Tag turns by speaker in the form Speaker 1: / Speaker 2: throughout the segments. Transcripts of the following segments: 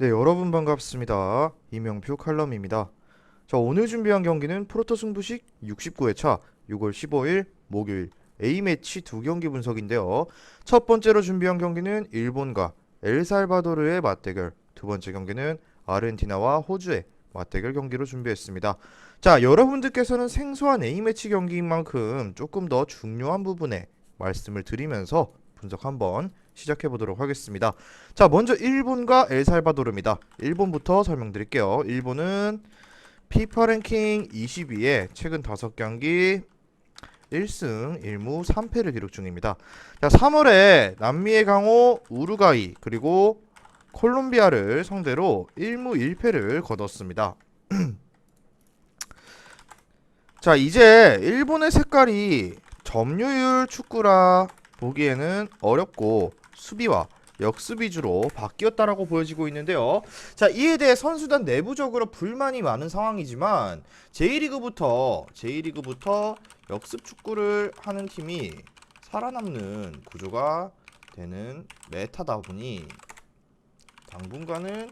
Speaker 1: 네, 여러분 반갑습니다. 이명표 칼럼입니다. 자, 오늘 준비한 경기는 프로토 승부식 69회차 6월 15일 목요일 A매치 두 경기 분석인데요. 첫 번째로 준비한 경기는 일본과 엘살바도르의 맞대결, 두 번째 경기는 아르헨티나와 호주의 맞대결 경기로 준비했습니다. 자, 여러분들께서는 생소한 A매치 경기인 만큼 조금 더 중요한 부분에 말씀을 드리면서 분석 한번 시작해 보도록 하겠습니다. 자, 먼저 일본과 엘살바도르입니다. 일본부터 설명드릴게요. 일본은 피파 랭킹 22에 최근 5경기 1승 1무 3패를 기록 중입니다. 자, 3월에 남미의 강호 우루과이 그리고 콜롬비아를 상대로 1무 1패를 거뒀습니다. 자, 이제 일본의 색깔이 점유율 축구라 보기에는 어렵고 수비와 역습 위주로 바뀌었다라고 보여지고 있는데요. 자, 이에 대해 선수단 내부적으로 불만이 많은 상황이지만 J리그부터 역습 축구를 하는 팀이 살아남는 구조가 되는 메타다 보니 당분간은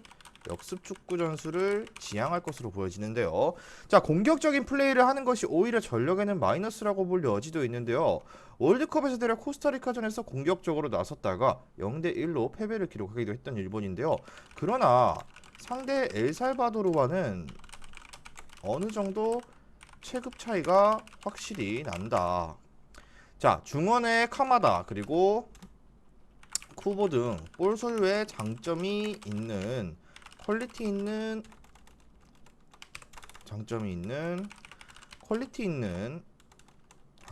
Speaker 1: 역습 축구 전술을 지향할 것으로 보여지는데요. 자, 공격적인 플레이를 하는 것이 오히려 전력에는 마이너스라고 볼 여지도 있는데요. 월드컵에서 대략 코스타리카전에서 공격적으로 나섰다가 0대1로 패배를 기록하기도 했던 일본인데요. 그러나 상대 엘살바도르와는 어느 정도 체급 차이가 확실히 난다. 자, 중원의 카마다 그리고 쿠보 등 볼 소유에 장점이 있는 퀄리티 있는 장점이 있는 퀄리티 있는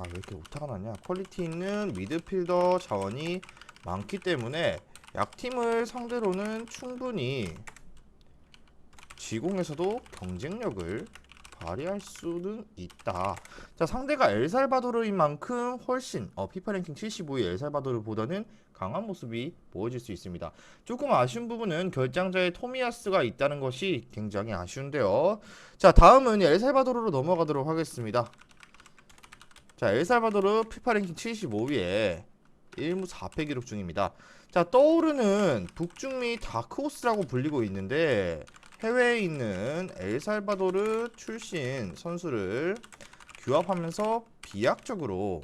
Speaker 1: 왜 이렇게 오타가 나냐 퀄리티 있는 미드필더 자원이 많기 때문에 약팀을 상대로는 충분히 지공에서도 경쟁력을 발휘할 수는 있다. 자, 상대가 엘살바도르인 만큼 훨씬 피파 랭킹 75위 엘살바도르보다는 강한 모습이 보여질 수 있습니다. 조금 아쉬운 부분은 결장자의 토미야스가 있다는 것이 굉장히 아쉬운데요. 자, 다음은 엘살바도르로 넘어가도록 하겠습니다. 자, 엘살바도르 피파 랭킹 75위에 1무 4패 기록 중입니다. 자, 떠오르는 북중미 다크호스라고 불리고 있는데 해외에 있는 엘살바도르 출신 선수를 규합하면서 비약적으로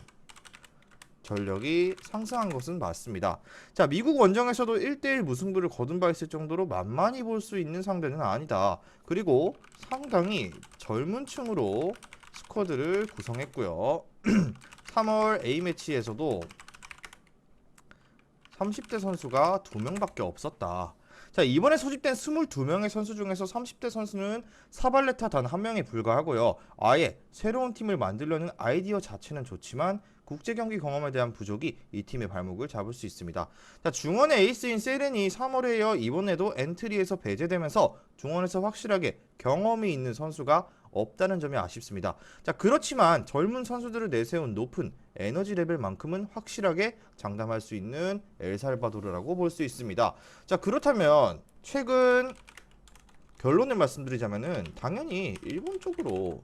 Speaker 1: 전력이 상승한 것은 맞습니다. 자, 미국 원정에서도 1대1 무승부를 거둔 바 있을 정도로 만만히 볼 수 있는 상대는 아니다. 그리고 상당히 젊은 층으로 스쿼드를 구성했고요. 3월 A매치에서도 30대 선수가 2명밖에 없었다. 자, 이번에 소집된 22명의 선수 중에서 30대 선수는 사발레타 단 1명에 불과하고요. 아예 새로운 팀을 만들려는 아이디어 자체는 좋지만 국제 경기 경험에 대한 부족이 이 팀의 발목을 잡을 수 있습니다. 자, 중원의 에이스인 세렌이 3월에 이어 이번에도 엔트리에서 배제되면서 중원에서 확실하게 경험이 있는 선수가 없다는 점이 아쉽습니다. 자, 그렇지만 젊은 선수들을 내세운 높은 에너지 레벨만큼은 확실하게 장담할 수 있는 엘살바도르라고 볼 수 있습니다. 자, 그렇다면 최근 결론을 말씀드리자면은 당연히 일본 쪽으로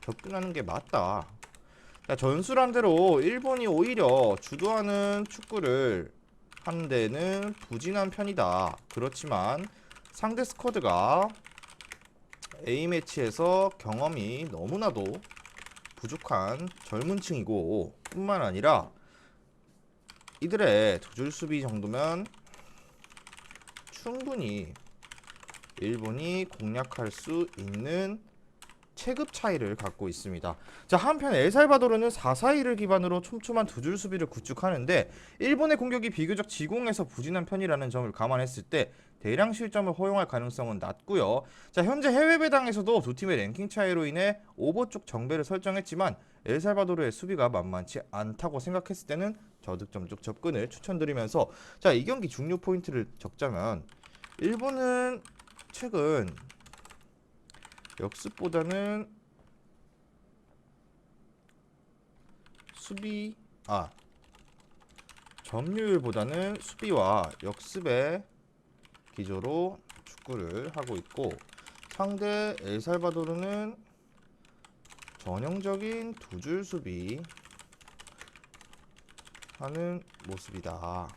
Speaker 1: 접근하는 게 맞다. 자, 전술한 대로 일본이 오히려 주도하는 축구를 하는 데는 부진한 편이다. 그렇지만 상대 스쿼드가 A매치에서 경험이 너무나도 부족한 젊은 층이고 뿐만 아니라 이들의 두줄 수비 정도면 충분히 일본이 공략할 수 있는 체급 차이를 갖고 있습니다. 자, 한편 엘살바도르는 4-4-2를 기반으로 촘촘한 두줄 수비를 구축하는데 일본의 공격이 비교적 지공에서 부진한 편이라는 점을 감안했을 때 대량 실점을 허용할 가능성은 낮고요. 자, 현재 해외 배당에서도 두 팀의 랭킹 차이로 인해 오버 쪽 정배를 설정했지만 엘살바도르의 수비가 만만치 않다고 생각했을 때는 저득점 쪽 접근을 추천드리면서 자, 이 경기 중요 포인트를 적자면 일본은 최근 역습보다는 수비 점유율보다는 수비와 역습의 기조로 축구를 하고 있고 상대 엘살바도르는 전형적인 두줄 수비 하는 모습이다.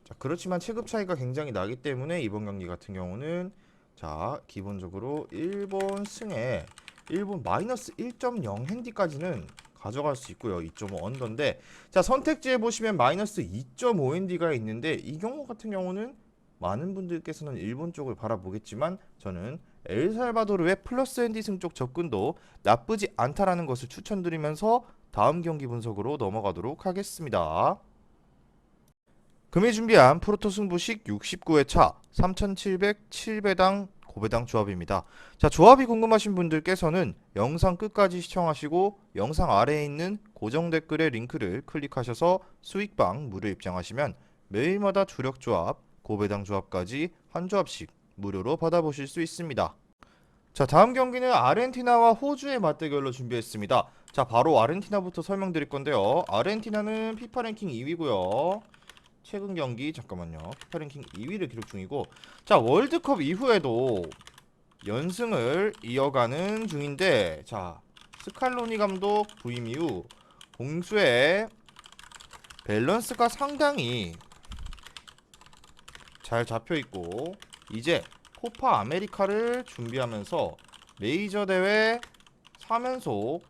Speaker 1: 자, 그렇지만 체급 차이가 굉장히 나기 때문에 이번 경기 같은 경우는 자, 기본적으로 일본 승에 일본 마이너스 1.0 핸디까지는 가져갈 수 있고요. 2.5 언더인데 자, 선택지에 보시면 마이너스 2.5 핸디가 있는데 이 경우 같은 경우는 많은 분들께서는 일본 쪽을 바라보겠지만 저는 엘살바도르의 플러스 핸디 승 쪽 접근도 나쁘지 않다라는 것을 추천드리면서 다음 경기 분석으로 넘어가도록 하겠습니다. 금일 준비한 프로토 승부식 69회차 3700 7배당 고배당 조합입니다. 자, 조합이 궁금하신 분들께서는 영상 끝까지 시청하시고 영상 아래에 있는 고정 댓글의 링크를 클릭하셔서 수익방 무료 입장하시면 매일마다 주력 조합, 고배당 조합까지 한 조합씩 무료로 받아보실 수 있습니다. 자, 다음 경기는 아르헨티나와 호주의 맞대결로 준비했습니다. 자, 바로 아르헨티나부터 설명드릴 건데요. 아르헨티나는 피파 랭킹 2위고요. 최근 경기 잠깐만요. 피파 랭킹 2위를 기록 중이고 자, 월드컵 이후에도 연승을 이어가는 중인데 자, 스칼로니 감독 부임 이후 공수의 밸런스가 상당히 잘 잡혀있고 이제 코파 아메리카를 준비하면서 메이저 대회 3연속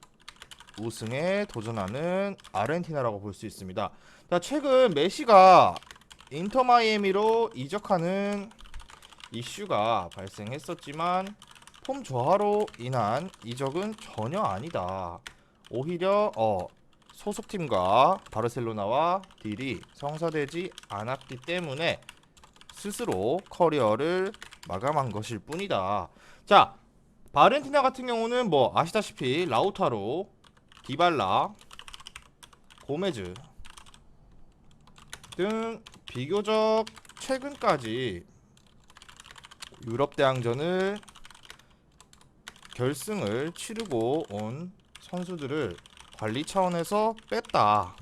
Speaker 1: 우승에 도전하는 아르헨티나라고 볼 수 있습니다. 자, 최근 메시가 인터 마이애미로 이적하는 이슈가 발생했었지만 폼 저하로 인한 이적은 전혀 아니다. 오히려 소속팀과 바르셀로나와 딜이 성사되지 않았기 때문에 스스로 커리어를 마감한 것일 뿐이다. 자, 아르헨티나 같은 경우는 뭐 아시다시피 라우타로, 디발라, 고메즈 등 비교적 최근까지 유럽 대항전을 결승을 치르고 온 선수들을 관리 차원에서 뺐다.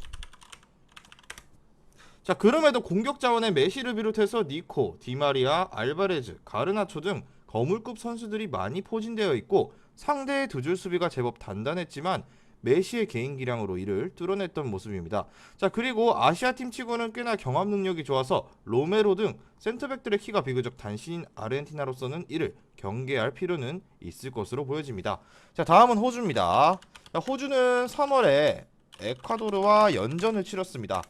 Speaker 1: 자, 그럼에도 공격 자원의 메시를 비롯해서 니코, 디마리아, 알바레즈, 가르나초 등 거물급 선수들이 많이 포진되어 있고 상대의 두 줄 수비가 제법 단단했지만 메시의 개인 기량으로 이를 뚫어냈던 모습입니다. 자, 그리고 아시아 팀 치고는 꽤나 경합 능력이 좋아서 로메로 등 센터백들의 키가 비교적 단신인 아르헨티나로서는 이를 경계할 필요는 있을 것으로 보여집니다. 자, 다음은 호주입니다. 자, 호주는 3월에 에콰도르와 연전을 치렀습니다.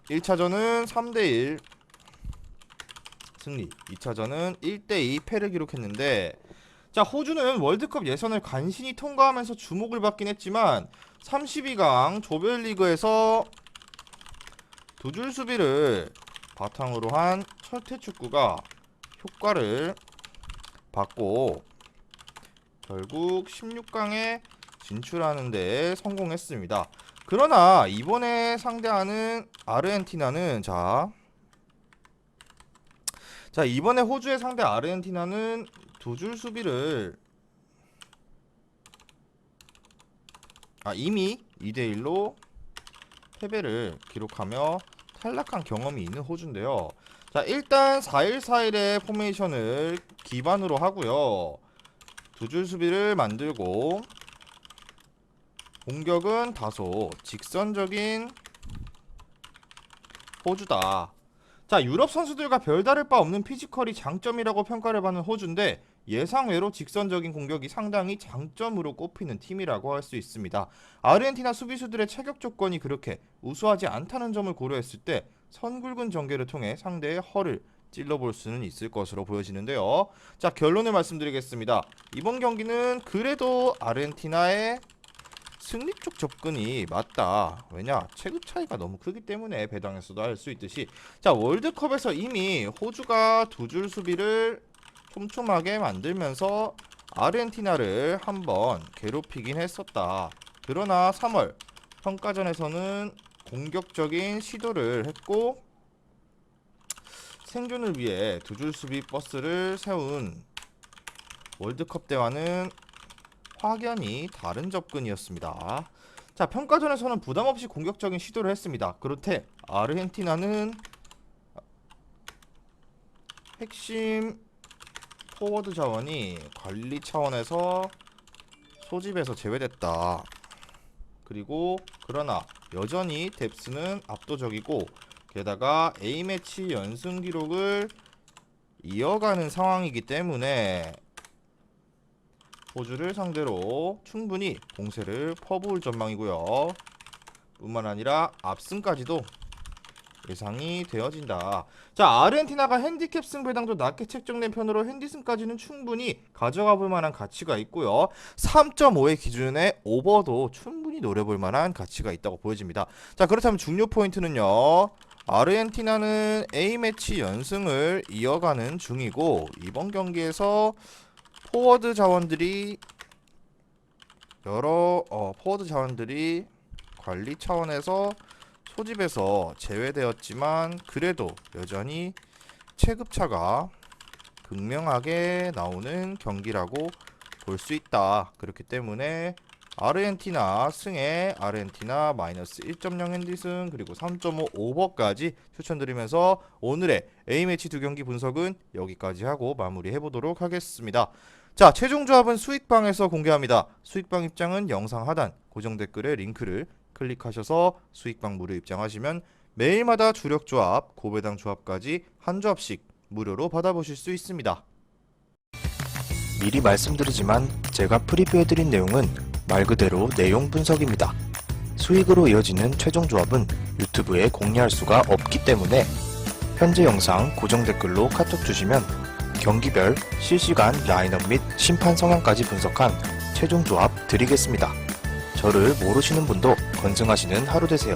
Speaker 1: 1차전은 3대1 승리, 2차전은 1대2 패를 기록했는데 자, 호주는 월드컵 예선을 간신히 통과하면서 주목을 받긴 했지만 32강 조별리그에서 두 줄 수비를 바탕으로 한 철퇴축구가 효과를 받고 결국 16강에 진출하는 데 성공했습니다. 그러나 이번에 상대하는 아르헨티나는 자, 이번에 호주의 상대 아르헨티나는 두 줄 수비를 이미 2대1로 패배를 기록하며 탈락한 경험이 있는 호주인데요. 자, 일단 4-1-4-1의 포메이션을 기반으로 하고요. 두 줄 수비를 만들고 공격은 다소 직선적인 호주다. 자, 유럽 선수들과 별다를 바 없는 피지컬이 장점이라고 평가를 받는 호주인데 예상외로 직선적인 공격이 상당히 장점으로 꼽히는 팀이라고 할 수 있습니다. 아르헨티나 수비수들의 체격 조건이 그렇게 우수하지 않다는 점을 고려했을 때 선굵은 전개를 통해 상대의 허를 찔러볼 수는 있을 것으로 보여지는데요. 자, 결론을 말씀드리겠습니다. 이번 경기는 그래도 아르헨티나의 승리 쪽 접근이 맞다. 왜냐? 체급 차이가 너무 크기 때문에 배당에서도 할 수 있듯이 자, 월드컵에서 이미 호주가 두 줄 수비를 촘촘하게 만들면서 아르헨티나를 한번 괴롭히긴 했었다. 그러나 3월 평가전에서는 공격적인 시도를 했고 생존을 위해 두 줄 수비 버스를 세운 월드컵 때와는 확연히 다른 접근이었습니다. 자, 평가전에서는 부담없이 공격적인 시도를 했습니다. 그렇대 아르헨티나는 핵심 포워드 자원이 관리 차원에서 소집에서 제외됐다. 그리고 그러나 여전히 뎁스는 압도적이고 게다가 A매치 연승 기록을 이어가는 상황이기 때문에 호주를 상대로 충분히 공세를 퍼부을 전망이고요. 뿐만 아니라 압승까지도 예상이 되어진다. 자, 아르헨티나가 핸디캡 승배당도 낮게 책정된 편으로 핸디승까지는 충분히 가져가 볼 만한 가치가 있고요. 3.5의 기준의 오버도 충분히 노려볼 만한 가치가 있다고 보여집니다. 자, 그렇다면 중요 포인트는요. 아르헨티나는 A매치 연승을 이어가는 중이고 이번 경기에서 포워드 자원들이 관리 차원에서 소집에서 제외되었지만 그래도 여전히 체급차가 극명하게 나오는 경기라고 볼 수 있다. 그렇기 때문에 아르헨티나 승에 아르헨티나 마이너스 1.0 핸디승 그리고 3.5 오버까지 추천드리면서 오늘의 A매치 두 경기 분석은 여기까지 하고 마무리해보도록 하겠습니다. 자, 최종 조합은 수익방에서 공개합니다. 수익방 입장은 영상 하단 고정 댓글에 링크를 클릭하셔서 수익방 무료 입장하시면 매일마다 주력 조합, 고배당 조합까지 한 조합씩 무료로 받아보실 수 있습니다.
Speaker 2: 미리 말씀드리지만 제가 프리뷰해드린 내용은 말 그대로 내용 분석입니다. 수익으로 이어지는 최종 조합은 유튜브에 공개할 수가 없기 때문에 현재 영상 고정 댓글로 카톡 주시면 경기별 실시간 라인업 및 심판 성향까지 분석한 최종 조합 드리겠습니다. 저를 모르시는 분도 건승하시는 하루 되세요.